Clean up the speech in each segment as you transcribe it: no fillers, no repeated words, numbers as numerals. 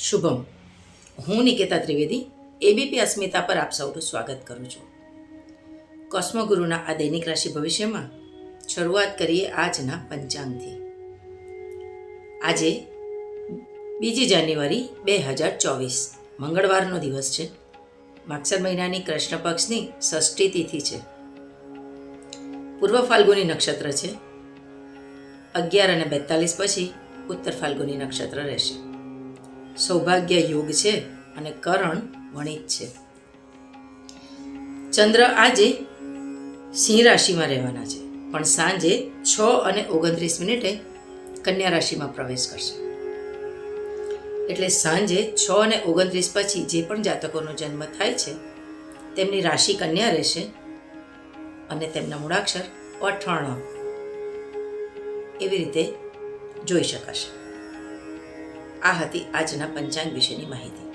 શુભમ. હું નિકેતા ત્રિવેદી એબીપી અસ્મિતા પર આપ સૌનું સ્વાગત કરું છું. કોસ્મોગુરુના આ દૈનિક રાશિ ભવિષ્યમાં શરૂઆત કરીએ આજના પંચાંગથી. આજે 2 જાન્યુઆરી 2024 મંગળવારનો દિવસ છે. માગસર મહિનાની કૃષ્ણ પક્ષની ષષ્ઠી તિથિ છે. પૂર્વ ફાલ્ગુની નક્ષત્ર છે. 11:42 પછી ઉત્તર ફાલ્ગુની નક્ષત્ર રહેશે. સૌભાગ્ય યોગ છે અને કરણ વણિત છે. ચંદ્ર આજે સિંહ રાશિમાં રહેવાના છે, પણ સાંજે 6:29 કન્યા રાશિમાં પ્રવેશ કરશે. એટલે સાંજે 6:29 પછી જે પણ જાતકોનો જન્મ થાય છે તેમની રાશિ કન્યા રહેશે અને તેમના મૂળાક્ષર અઠાણ એવી રીતે જોઈ શકાશે. આ હતી આજના પંચાંગ વિશેની માહિતી.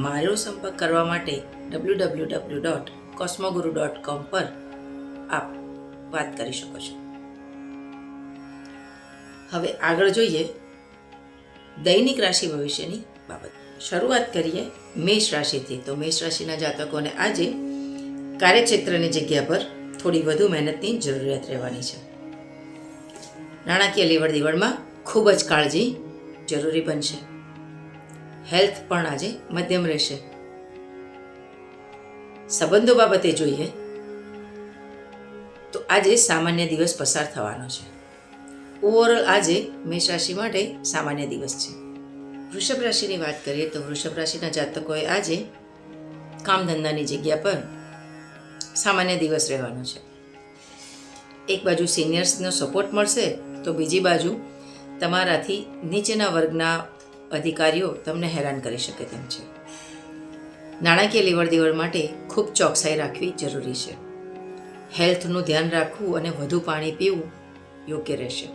મારો સંપર્ક કરવા માટે www.cosmoguru.com પર આપ વાત કરી શકો છો. હવે આગળ જોઈએ દૈનિક રાશિ ભવિષ્યની બાબત. શરૂઆત કરીએ મેષ રાશિથી. તો મેષ રાશિના જાતકોને આજે કાર્યક્ષેત્રની જગ્યા પર થોડી વધુ મહેનતની જરૂરિયાત રહેવાની છે. નાણાકીય લેવડ દેવડમાં ખૂબ જ કાળજી જરૂરી બનશે. હેલ્થ પણ આજે મધ્યમ રહેશે. સંબંધો બાબતે જોઈએ તો આજે સામાન્ય દિવસ પસાર થવાનો છે. ઓવરઓલ આજે મેષ રાશિ માટે સામાન્ય દિવસ છે. વૃષભ રાશિની વાત કરીએ તો વૃષભ રાશિના જાતકોએ આજે કામ ધંધાની જગ્યા પર સામાન્ય દિવસ રહેવાનો છે. એક બાજુ સિનિયર્સનો સપોર્ટ મળશે તો બીજી બાજુ તમારાથી નીચેના વર્ગના અધિકારીઓ તમને હેરાન કરી શકે તેમ છે. નાણાકીય લેવડ દેવડ માટે ખૂબ ચોકસાઈ રાખવી જરૂરી છે. હેલ્થનું ધ્યાન રાખવું અને વધુ પાણી પીવું યોગ્ય રહેશે.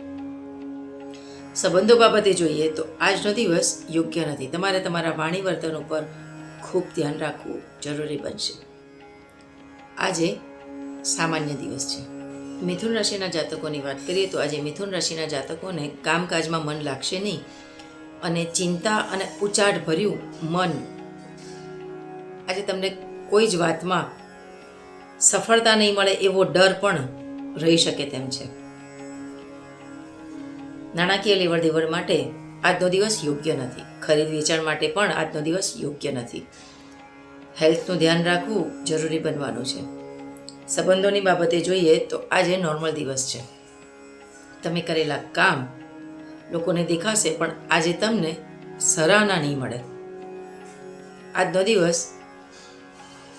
સંબંધો બાબતે જોઈએ તો આજનો દિવસ યોગ્ય નથી. તમારે તમારા વાણી વર્તન ઉપર ખૂબ ધ્યાન રાખવું જરૂરી બનશે. આજે સામાન્ય દિવસ છે. મિથુન રાશિના જાતકોની વાત કરીએ તો આજે મિથુન રાશિના જાતકોને કામકાજમાં મન લાગશે નહીં અને ચિંતા અને ઉચાટ ભર્યું મન. આજે તમને કોઈ જ વાતમાં સફળતા નહીં મળે એવો ડર પણ રહી શકે તેમ છે. નાણાકીય લેવડ દેવડ માટે આજનો દિવસ યોગ્ય નથી. ખરીદ વેચાણ માટે પણ આજનો દિવસ યોગ્ય નથી. હેલ્થનું ધ્યાન રાખવું જરૂરી બનવાનું છે. સંબંધોની બાબતે જોઈએ તો આજે નોર્મલ દિવસ છે. તમે કરેલા કામ લોકોને દેખાશે પણ આજે તમને સરાહના નહીં મળે. આજનો દિવસ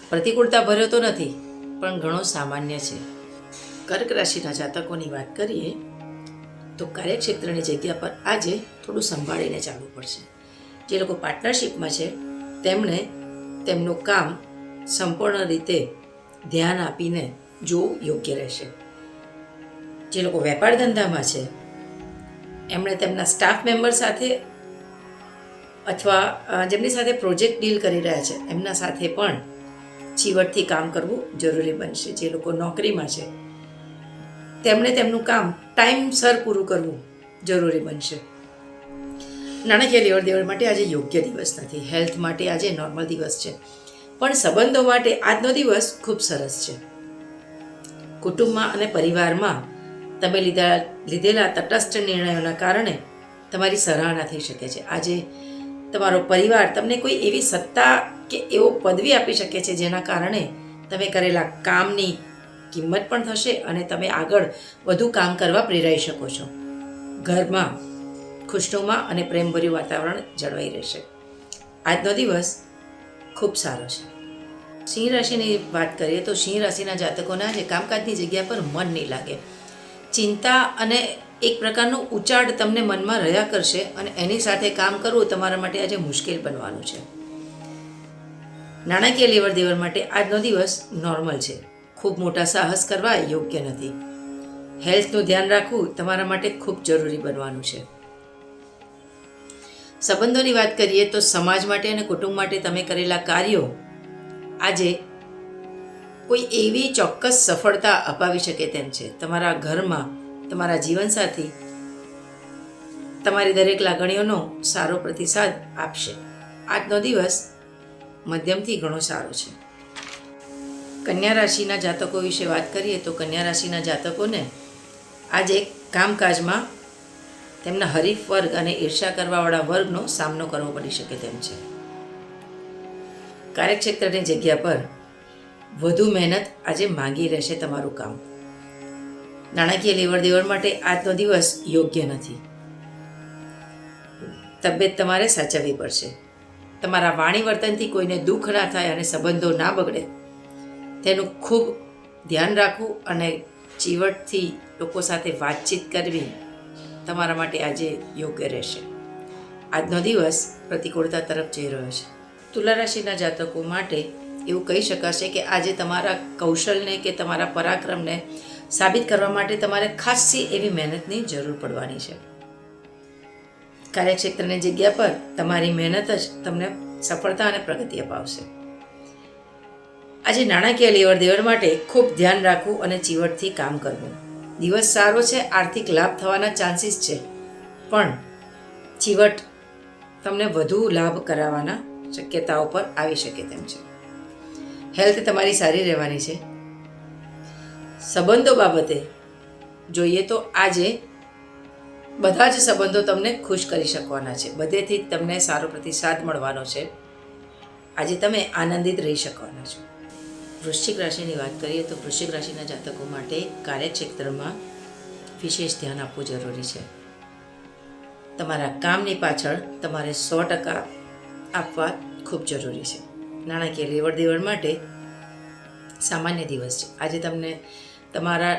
પ્રતિકૂળતા ભર્યો તો નથી પણ ઘણો સામાન્ય છે. કર્ક રાશિના જાતકોની વાત કરીએ તો કાર્યક્ષેત્રની જગ્યા પર આજે થોડું સંભાળીને ચાલવું પડશે. જે લોકો પાર્ટનરશિપમાં છે તેમણે તેમનું કામ સંપૂર્ણ રીતે ધ્યાન આપીને જોવું યોગ્ય રહેશે. જે લોકો વેપાર ધંધામાં છે એમણે તેમના સ્ટાફ મેમ્બર સાથે અથવા જેમની સાથે પ્રોજેક્ટ ડીલ કરી રહ્યા છે એમના સાથે પણ ચીવટથી કામ કરવું જરૂરી બનશે. જે લોકો નોકરીમાં છે તેમણે તેમનું કામ ટાઈમસર પૂરું કરવું જરૂરી બનશે. નાણાકીય લેવડ દેવડ માટે આજે યોગ્ય દિવસ નથી. હેલ્થ માટે આજે નોર્મલ દિવસ છે, પણ સંબંધો માટે આજનો દિવસ ખૂબ સરસ છે. કુટુંબમાં અને પરિવારમાં તમે લીધેલા તટસ્થ નિર્ણયોના કારણે તમારી સરાહના થઈ શકે છે. આજે તમારો પરિવાર તમને કોઈ એવી સત્તા કે એવો પદવી આપી શકે છે જેના કારણે તમે કરેલા કામની કિંમત પણ થશે અને તમે આગળ વધુ કામ કરવા પ્રેરાઈ શકો છો. ઘરમાં ખુશનુમા અને પ્રેમભર્યું વાતાવરણ જળવાઈ રહેશે. આજનો દિવસ ખૂબ સારો છે. સિંહ રાશિની વાત કરીએ તો સિંહ રાશિના જાતકોને આજે કામકાજની જગ્યા પર મન નહીં લાગે. ચિંતા અને એક પ્રકારનું ઉચાડ તમને મનમાં રહ્યા કરશે અને એની સાથે કામ કરવું તમારા માટે આજે મુશ્કેલ બનવાનું છે. નાણાકીય લેવડ દેવડ માટે આજનો દિવસ નોર્મલ છે. ખૂબ મોટા સાહસ કરવા યોગ્ય નથી. હેલ્થનું ધ્યાન રાખવું તમારા માટે ખૂબ જરૂરી બનવાનું છે. સંબંધોની વાત કરીએ તો સમાજ માટે અને કુટુંબ માટે તમે કરેલા કાર્યો આજે કોઈ એવી ચોક્કસ સફળતા અપાવી શકે તેમ છે. તમારા ઘરમાં તમારા જીવનસાથી તમારી દરેક લાગણીઓનો સારો પ્રતિસાદ આપશે. આજનો દિવસ મધ્યમથી ઘણો સારો છે. કન્યા રાશિના જાતકો વિશે વાત કરીએ તો કન્યા રાશિના જાતકોને આજે કામકાજમાં તેમના હરીફ વર્ગ અને ઈર્ષા કરવાવાળા વર્ગનો સામનો કરવો પડી શકે તેમ છે. કાર્યક્ષેત્રની જગ્યા પર વધુ મહેનત આજે માંગી રહેશે તમારું કામ. નાણાકીય લેવડ દેવડ માટે આજનો દિવસ યોગ્ય નથી. તબિયત તમારે સાચવવી પડશે. તમારા વાણી વર્તનથી કોઈને દુઃખ ના થાય અને સંબંધો ના બગડે તેનું ખૂબ ધ્યાન રાખવું અને ચીવટથી લોકો સાથે વાતચીત કરવી તમારા માટે આજે યોગ્ય રહેશે. આજનો દિવસ પ્રતિકૂળતા તરફ જઈ રહ્યો છે. તુલા રાશિના જાતકો માટે એવું કહી શકાશે કે આજે તમારા કૌશલને કે તમારા પરાક્રમને સાબિત કરવા માટે તમારે ખાસી એવી મહેનતની જરૂર પડવાની છે. કાર્યક્ષેત્રની જગ્યા પર તમારી મહેનત જ તમને સફળતા અને પ્રગતિ અપાવશે. આજે નાણાકીય લેવડ દેવડ માટે ખૂબ ધ્યાન રાખવું અને ચીવટથી કામ કરવું. દિવસ સારો છે, આર્થિક લાભ થવાના ચાન્સીસ છે, પણ ચીવટ તમને વધુ લાભ કરાવવાના શક્યતાઓ પર આવી શકે તેમ છે. હેલ્થ તમારી સારી રહેવાની છે. સંબંધો બાબતે જોઈએ તો આજે બધા જ સંબંધો તમને ખુશ કરી શકવાના છે. બધેથી તમને સારો પ્રતિસાદ મળવાનો છે. આજે તમે આનંદિત રહી શકવાના છો. વૃશ્ચિક રાશિની વાત કરીએ તો વૃશ્ચિક રાશિના જાતકો માટે કાર્યક્ષેત્રમાં વિશેષ ધ્યાન આપવું જરૂરી છે. તમારા કામની પાછળ તમારે 100% આપવા ખૂબ જરૂરી છે. નાણાકીય લેવડ દેવડ માટે સામાન્ય દિવસ છે. આજે તમને તમારા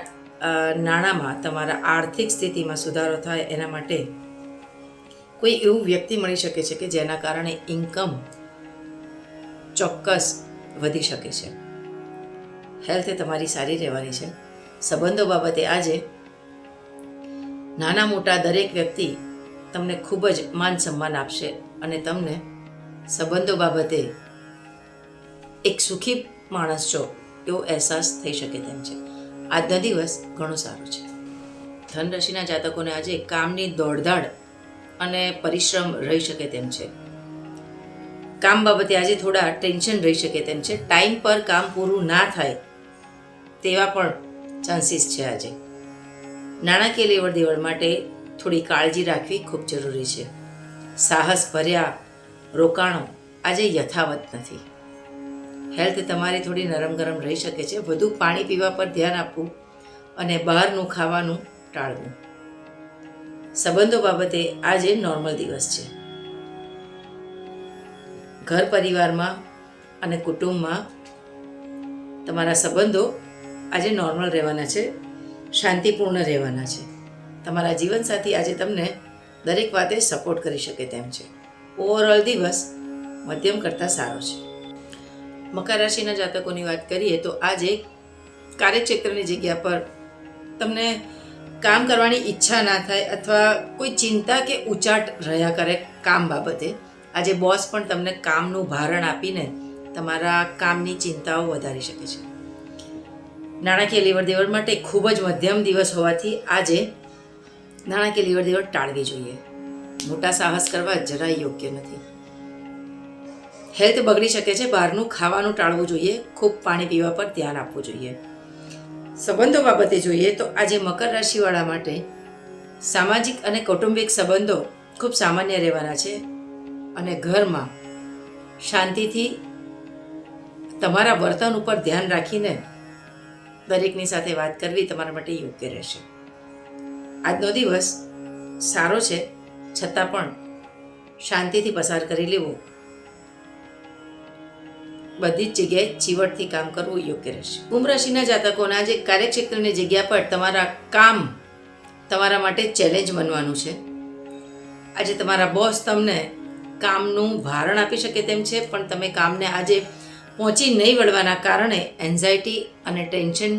નાણાંમાં તમારા આર્થિક સ્થિતિમાં સુધારો થાય એના માટે કોઈ એવું વ્યક્તિ મળી શકે છે કે જેના કારણે ઇન્કમ ચોક્કસ વધી શકે છે. હેલ્થ તમારી સારી રહેવાની છે. સંબંધો બાબતે આજે નાના મોટા દરેક વ્યક્તિ તમને ખૂબ જ માન સન્માન આપશે અને તમને સંબંધો બાબતે એક સુખી માણસ છો એવો અહેસાસ થઈ શકે તેમ છે. આજનો દિવસ ઘણો સારો છે. ધન રાશિના જાતકોને આજે કામની દોડધાડ અને પરિશ્રમ રહી શકે તેમ છે. કામ બાબતે આજે થોડા ટેન્શન રહી શકે તેમ છે. ટાઈમ પર કામ પૂરું ના થાય તેવા પણ ચાન્સીસ છે. આજે નાણાકીય લેવડ દેવડ માટે થોડી કાળજી રાખવી ખૂબ જરૂરી છે. સાહસ ભર્યા રોકાણો આજે યથાવત નથી. હેલ્થ તમારી થોડી નરમ ગરમ રહી શકે છે. વધુ પાણી પીવા પર ધ્યાન આપવું અને બહારનું ખાવાનું ટાળવું. સંબંધો બાબતે આજે નોર્મલ દિવસ છે. ઘર પરિવારમાં અને કુટુંબમાં તમારા સંબંધો આજે નોર્મલ રહેવાના છે, શાંતિપૂર્ણ રહેવાના છે. તમારા જીવનસાથી આજે તમને દરેક વાતે સપોર્ટ કરી શકે તેમ છે. ઓવરઓલ દિવસ મધ્યમ કરતાં સારો છે. મકર રાશિના જાતકોની વાત કરીએ તો આજે કાર્યક્ષેત્રની જગ્યા પર તમને કામ કરવાની ઈચ્છા ના થાય અથવા કોઈ ચિંતા કે ઉચાટ રહ્યા કરે કામ બાબતે. આજે બોસ પણ તમને કામનું ભારણ આપીને તમારા કામની ચિંતાઓ વધારી શકે છે. નાણાકીય લેવડ દેવડ માટે ખૂબ જ મધ્યમ દિવસ હોવાથી આજે નાણાકીય લેવડ દેવડ ટાળવી જોઈએ. મોટા સાહસ કરવા જરાય યોગ્ય નથી. હેલ્થ બગડી શકે છે. બહારનું ખાવાનું ટાળવું જોઈએ. ખૂબ પાણી પીવા પર ધ્યાન આપવું જોઈએ. સંબંધો બાબતે જોઈએ તો આજે મકર રાશિવાળા માટે સામાજિક અને કૌટુંબિક સંબંધો ખૂબ સામાન્ય રહેવાના છે અને ઘરમાં શાંતિથી તમારા વર્તન ઉપર ધ્યાન રાખીને દરેકની સાથે વાત કરવી તમારા માટે યોગ્ય રહેશે. આજનો દિવસ સારો છે, છતાં પણ શાંતિથી પસાર કરી લેવું, બધી જ જગ્યાએ ચીવટથી કામ કરવું યોગ્ય રહેશે. કુંભ રાશિના જાતકોના આજે કાર્યક્ષેત્રની જગ્યા પર તમારા કામ તમારા માટે ચેલેન્જ બનવાનું છે. આજે તમારા બોસ તમને કામનું ભારણ આપી શકે તેમ છે, પણ તમે કામને આજે પહોંચી નહીં વળવાના કારણે એન્ઝાયટી અને ટેન્શન,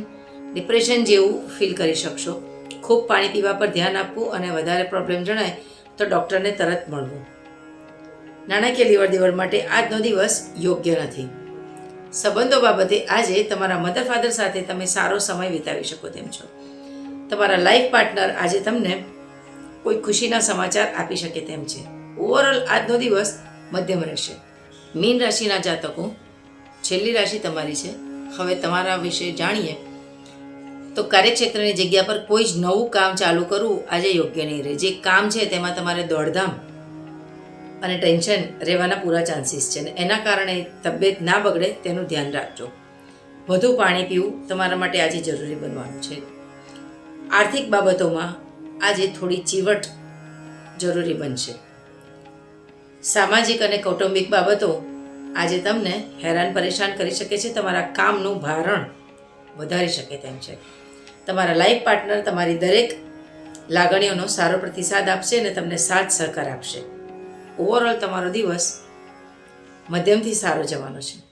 ડિપ્રેશન જેવું ફીલ કરી શકશો. ખૂબ પાણી પીવા પર ધ્યાન આપવું અને વધારે પ્રોબ્લેમ જણાય તો ડૉક્ટરને તરત મળવું. નાણાકીય લેવડ દેવડ માટે આજનો દિવસ યોગ્ય નથી. સંબંધો બાબતે આજે તમારા મધર ફાધર સાથે તમે સારો સમય વિતાવી શકો તેમ છો. તમારા લાઈફ પાર્ટનર આજે તમને કોઈ ખુશીના સમાચાર આપી શકે તેમ છે. ઓવરઓલ આજનો દિવસ મધ્યમ રહેશે. મીન રાશિના જાતકો, છેલ્લી રાશિ તમારી છે. હવે તમારા વિશે જાણીએ તો કાર્યક્ષેત્રની જગ્યા પર કોઈ જ નવું કામ ચાલુ કરવું આજે યોગ્ય નહીં રહે. જે કામ છે તેમાં તમારે દોડધામ અને ટેન્શન રહેવાના પૂરા ચાન્સીસ છે ને એના કારણે તબિયત ના બગડે તેનું ધ્યાન રાખજો. વધુ પાણી પીવું તમારા માટે આજે જરૂરી બનવાનું છે. આર્થિક બાબતોમાં આજે થોડી ચીવટ જરૂરી બનશે. સામાજિક અને કૌટુંબિક બાબતો આજે તમને હેરાન પરેશાન કરી શકે છે. તમારા કામનું ભારણ વધારી શકે તેમ છે. તમારા લાઈફ પાર્ટનર તમારી દરેક લાગણીઓનો સારો પ્રતિસાદ આપશે અને તમને સાથ સહકાર આપશે. ઓવરઓલ તમારો દિવસ મધ્યમથી સારો જવાનો છે.